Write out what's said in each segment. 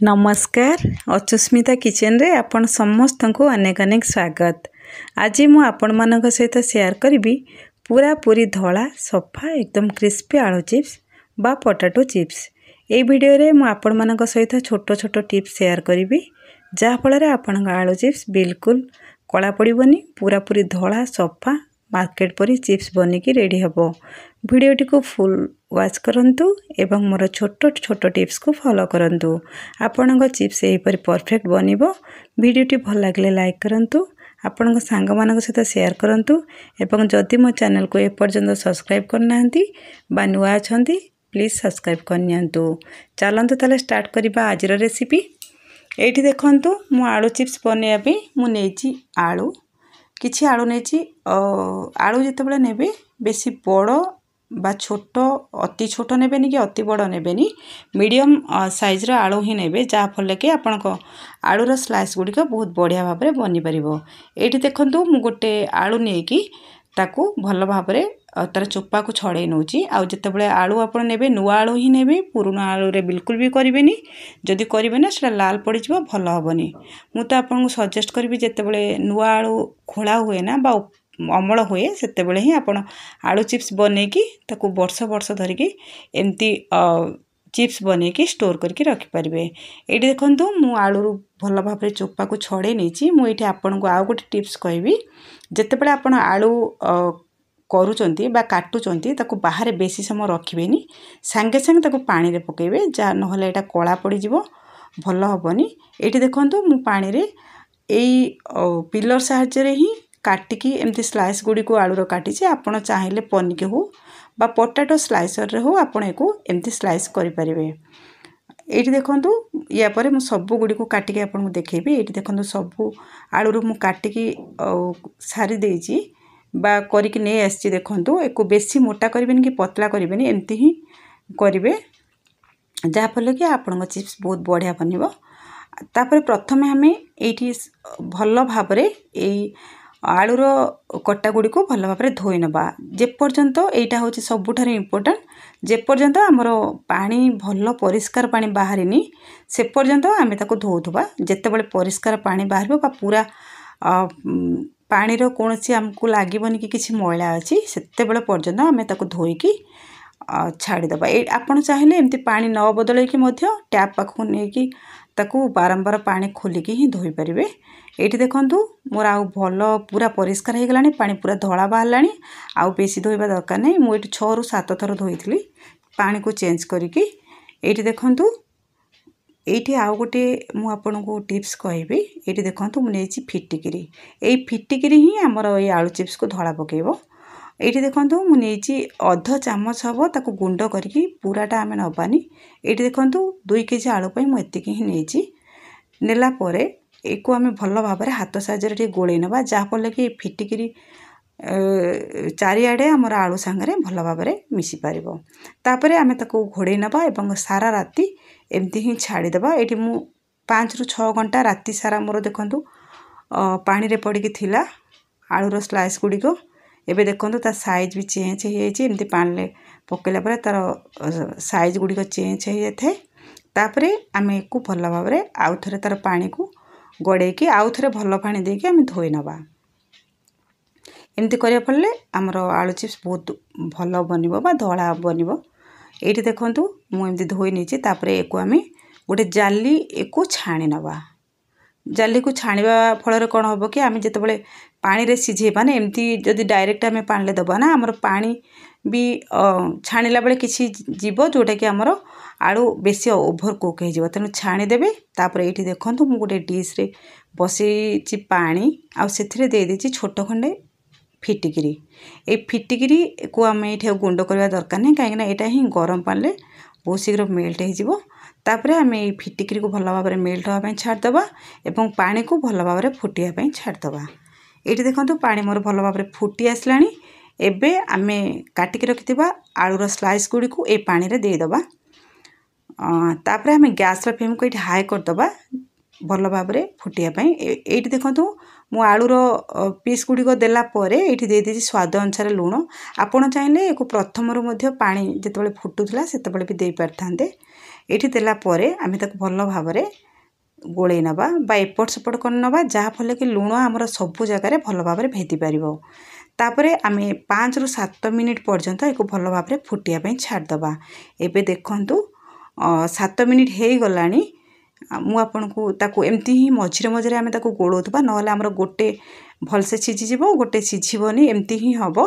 नमस्कार अचुस्मिता किचन रे आपण समस्त को अनेक अनेक स्वागत। आज मु आपण मानक सहित शेयर करी पूरा पूरी धला सफा एकदम क्रिस्पी आलू चिप्स बा पोटैटो चिप्स। ए वीडियो रे मु आपण मानक सहित छोट छोट टिप्स शेयर करी जहा फल आपण आलू चिप्स बिल्कुल कला पड़बनी, पूरा पूरी धला सफा मार्केट परी चिप्स बनिकी रेडी हेबो। वीडियोटी को फुल वाच करंतु एवं मोर छोट छोट टिप्स को फॉलो करंतु। आपणक चिप्स एहीपरि परफेक्ट बनिबो। वीडियोटी भल लागले लाइक करंतु, आपणक सांग मानक सहित शेयर करंतु एवं जदि मो चैनल को एपर्यंत सब्सक्राइब करनांती बा नुआ अछंती प्लीज सब्सक्राइब करनियंतु। चलंतु ताले स्टार्ट करिबा आजिर रेसिपी। एठी देखंतु मु आलू चिप्स बनेया पे मु नेची आलू किछि आलू नेची। आलू जेतेबेले नेबे बेसी बड़ बा छोट अति छोट नेबेनी कि अति बड़ नेबेनी, मीडियम साइज रो आलू ही नेबे जहा फल के आपनक आलू रो स्लाइस गुडी को बहुत बढ़िया भाबरे बनि परिबो। एठी देखंतु मु गोटे आलू नेकी ताकू भल भाबरे तार चोपा को छड़े नउची। आउ जेतेबेले आलू आपण नेबे नुआ आलू ही नेबे, पुराना आलू रे बिल्कुल भी करिवेनी। जदि करिवे ना सेटा लाल पड़ी जिवो, भल हबनी। मु तो आपन सजेस्ट करबी जेतेबेले नुआ आलू खोला हुए ना बा अमल हुए सेतेबेले ही आपण आलू चिप्स बनेकी ताकू वर्ष वर्ष धरिकी एमती चिप्स बनेकी स्टोर करके रखि परिबे। एठी देखंतु मु आलू भल भाबरे चोपा को छड़े नेची। मु एठी आपण को आउ गोटे टिप्स कहबी, जेतेबेले आपण आलू करूचंती बा काटुचंती ताकू बाहर बेसी समय रखिबेनी, संगे संगे ताकू पानी रे पकेबे जा नहले एटा कला पड़ी जिवो, भल हबनी। एठी देखंतु मु पानी रे एई पिलर सहायता रे ही काटिकी एमती स्लाइस गुडी को आलू रो काटिचे। आपण चाहिले पनिके हो बा पोटैटो स्लाइसर रे हो आपण एको एमती स्लाइस करि परिबे। एठी देखंतु या परे मु सब गुडी को काटिके आपण को देखेबी। एठी देखंतु सब आलू रो मु काटिकी सारी देइची बा करिक नै आछि। देखंतु एको बेसी मोटा करबेनी कि पतला करबेनी, एमती ही करिवे जहा फल कि आपण चिप्स बहुत बढ़िया बनिबो। तापर प्रथमे हमें एठी भल भाबरे एई आलू रो कट्टा गुडी को भल भाबरे धोई नबा। जे पर्यंत एटा होची सबुठारे इम्पोर्टेंट, जे पर्यंत हमरो पानी भल परिष्कार पानी बाहरिनी से पर्यंत आमे ताको धोउथबा। जेतेबेले परिष्कार पानी बाहरबो बा पूरा पानी रो कोनसी हमकु लागिबनी कि किछि मैला अछि सेतेबेले पर्यंत आमे ताको धोईकी छाड़ी दबा। ए आपण चाहिले एमती पानी न बदलै कि मध्य टैप पाखु नै कि ताकू बारंबार पानी खोलिकी ही धोई परिबे। एठी देखंतु मोर आउ भल पूरा परिष्कार हे गलानी, पानी पूरा धला बाहरलानी। आउ बेसी धोइबा दरकार नै। मु एठी 6 रु 7 थर धोइथली पानी को चेंज करिकी। एठी देखंतु एठी आउ गोटे मु आपन को टिप्स कहबी। एठी देखंतु मु नेची फिटिकिरी। एई फिटिकिरी ही हमर एई आलू चिप्स को धला पकेइबो। एठी देखंतु मु नेची आधा चामच हबो ताकू गुंड करिकी पूराटा आमे नबानी। एठी देखंतु 2 केजी आलू पई मु एतिकी ही नेची। नेला परे एको आमे भल भाबरे हाथ साजरे टे गोळै नबा जहा फल कि फिटिकिरी चारिआडे हमर आलू संगरे भल भाबरे मिसी पारिबो। तापरे आमे ताको घोड़ै नबा एवं सारा राती एमती ही छाड़ी दबा। एठी मु 5 रु 6 घंटा राती सारा मोर देखंतु पानी रे पड़ी कि थिला आलू रो स्लाइस गुडी को। एबे देखंतु ता साइज भी चेंज हे जायछि। एमती पानी ले पकेला परे तार साइज गुडी को चेंज हे जाथे। तापरे आमे एको भल भाबरे आउ थरे तार पानी को गड़े कि आउ थरे भल पानी दे कि आमे धोई नबा। एमती करिया फलले हमर आलू चिप्स बहुत भल बनिबो बा धला बनिबो। एठी देखंतु मु एमती धोई नेछि। तापरे एको आमे गोटे जाली एको छाणी नबा। जाली को छाणीबा फल कोन होबो कि आमे जेतेबेले पानी रे सिझेबा ना, एमती जदि डायरेक्ट आमे पानी ले दबा ना हमर पानी भी छाणीला बेले किछि जीवो जोटा कि हमर आलू बेसी ओभर कुक हे जिवो। तेनु छाणी देबे। तापर एठी देखंतु मु गोटे डिश रे बसेछि पानी आ सेथिरे दे देछि छोट खंडे फिटिकिरी। ए फिटिकिरी को आमे एठी गुंड करबा दरकार नै, काहे ना एटा ही गरम पानी ले बहुत शीघ्र मेल्ट हे जिवो। तापरे आमे ए फिटिकिरी को भल भाबरे मेल्ट होबा पई छाड़ दबा एवं पानी को भल भाबरे फुटिया पई छाड़ दबा। एठी देखंतु पानी मोर भल भाबरे फुटी आसलानी। एबे आमे काटिक रखिथिबा आलू रो स्लाइस गुडी को ए पानी रे दे दबा। तापरे आमे गैस रो फ्लेम को एठी हाई कर दबा भल भाबरे फुटिया पई। एठी देखंतु मु आलू रो पीस गुडी को देला परे एठी दे देछि स्वाद अनुसार लूण। आपण चाहिले एको प्रथम रो मध्ये पानी जेतेबेले फुटुथला सेतेबेले भी देई परथांते। एठी देला परे आमे ताको भल भाबरे गोळेई नबा बा एपट सेपट कर नबा जहा फले कि लूण हमर सब जगह भल भाबरे भेदी पारिबो। तापरे आमे 5 रु 7 मिनिट पर्यंत एको भल भाबरे फुटिया पई छाड दबा। एबे देखंतु 7 मिनिट हेई गलानी मु आपनको ताको एमती ही मझिरे मझिरे आमे ताको गोळोतबा नहले हमर गोटे भल से सिझी जिवो गोटे सिझिबोनी एमती ही हबो।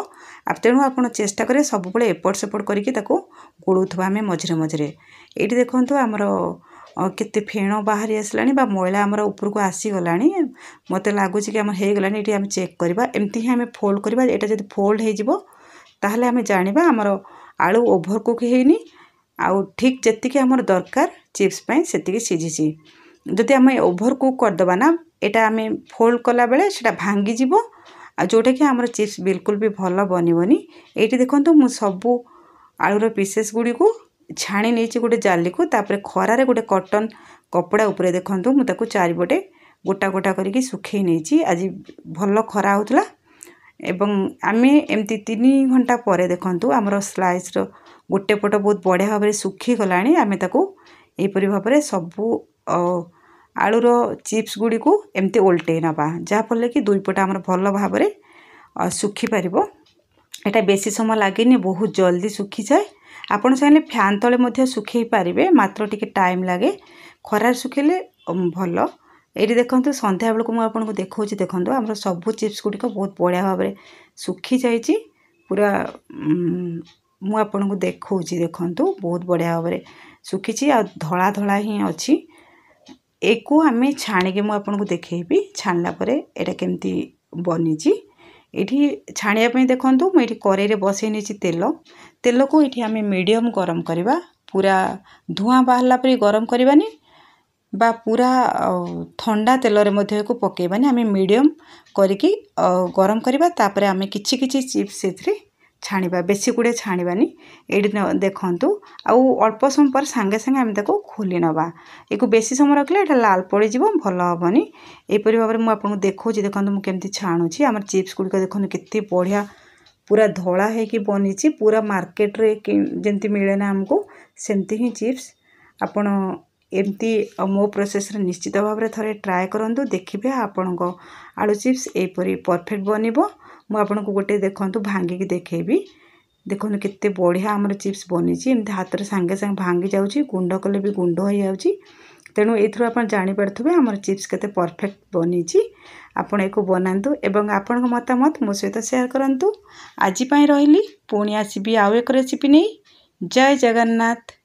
तेणु आपण चेष्टा करे सब बळे एपट सेपट करिकि ताको गोळोतबा आमे मझिरे मझिरे। एठी देखंतु हमर केते फेण बाहरी आसलानी बा मैला हमर ऊपर को आसी गलानी मते लागुची कि हमर हे गलानी। एठी आमे चेक करबा एमती ही आमे फोल्ड करबा एटा जदि फोल्ड हे जिवो ताहले आमे जानिबा हमर आलू ओभर कुक हेनी आउ ठीक जेति कि हमर दरकार चिप्स पई सेति कि सिझिची। जदि आमे ओभर कुक कर दबा ना एटा आमे फोल्ड कला बेले सेटा भांगी जिवो आ जोटा कि हमर चिप्स बिल्कुल भी भलो बनिबोनी। एठी देखंतु मु सबु आलूर पीसेस गुडी को छाणी नेची गोटे जाली को तापरे खरारे गोटे कॉटन कपड़ा ऊपर देखंतु मु ताको चारिबटे गोटा गोटा करिकि सुखै नेची। आज भलो खरा होतला एवं आमे एमती 3 घंटा परे देखंतु हमर स्लाइस रो गोटे पट बहुत बढ़िया भाबरे सुखी गलानी। आमे ताको एई परि भाबरे सबु आलूर चिप्स गुडी को एमती उल्टे नबा जहा फले कि दुई पट हमर भलो भाबरे सुखी परिबो। एटा बेसी समय लागेनी बहुत जल्दी सुखी जाए। आपण चाहे फैन तले मध्य सुखै पारिबे मात्र टिके टाइम लागे खरार सुखेले भलो। एठी देखंतु संध्या बेलको मु आपनको देखौची देखंतु हमर सब चिप्स गुडी को बहुत बढ़िया भाबरे सुखी जाईची पूरा मु आपनको देखौची देखंतु बहुत बढ़िया भाबरे सुखीची आ धळा धळा ही अछि। एको हमें छाणी के मु आपनको देखैबी छाणला परे एटा केमती बनिची। एठी छाणिया पई देखंतु मु एठी करेरे बसै नेची तेल को एठी हमें मीडियम गरम करबा पूरा धुआं बाहरला परे गरम करबानी बा पूरा ठंडा तेल रे मध्य को पकेबानी हमें मीडियम करिकि गरम करबा। तापरे हमें किछि किछि चिप्स सेथरे छाणिबा बेसी गुडे छाणिबानी। एठी देखंतु आउ अल्प समय पर संगे संगे हम ताको खोली नबा एको बेसी समय रखले एटा लाल पड़ी जिवो भलो हबनी। ए परि भाबरे मु आपनको देखौची देखंतु मु केमती छाणुची हमर चिप्स गुडी देखंतु केते बढ़िया पूरा धोला है कि बनीची पूरा मार्केट रे जेंती मिले ना हमको सेमती ही चिप्स आपण एमती मो प्रोसेस रे निश्चित भाव रे थरे ट्राई करंतु देखिबे आपनको आलू चिप्स ए परि परफेक्ट बनिबो। मु आपनको गोटे देखंतु भांगी कि देखैबी देखंतु केते बढ़िया हमर चिप्स बनीची एमती हाथ रे संगे संगे भांगी जाउची गुंड कले भी गुंड होई जाउची। तेणु एथरो आपण जानि परथबे हमर चिप्स केते परफेक्ट बनीची। आपण एको बनांतु एवं आपनक मतामत मो सहित शेयर करंतु। आजि पई रहिली पुणी आसीबी आउ एक रेसिपी नै। जय जगन्नाथ।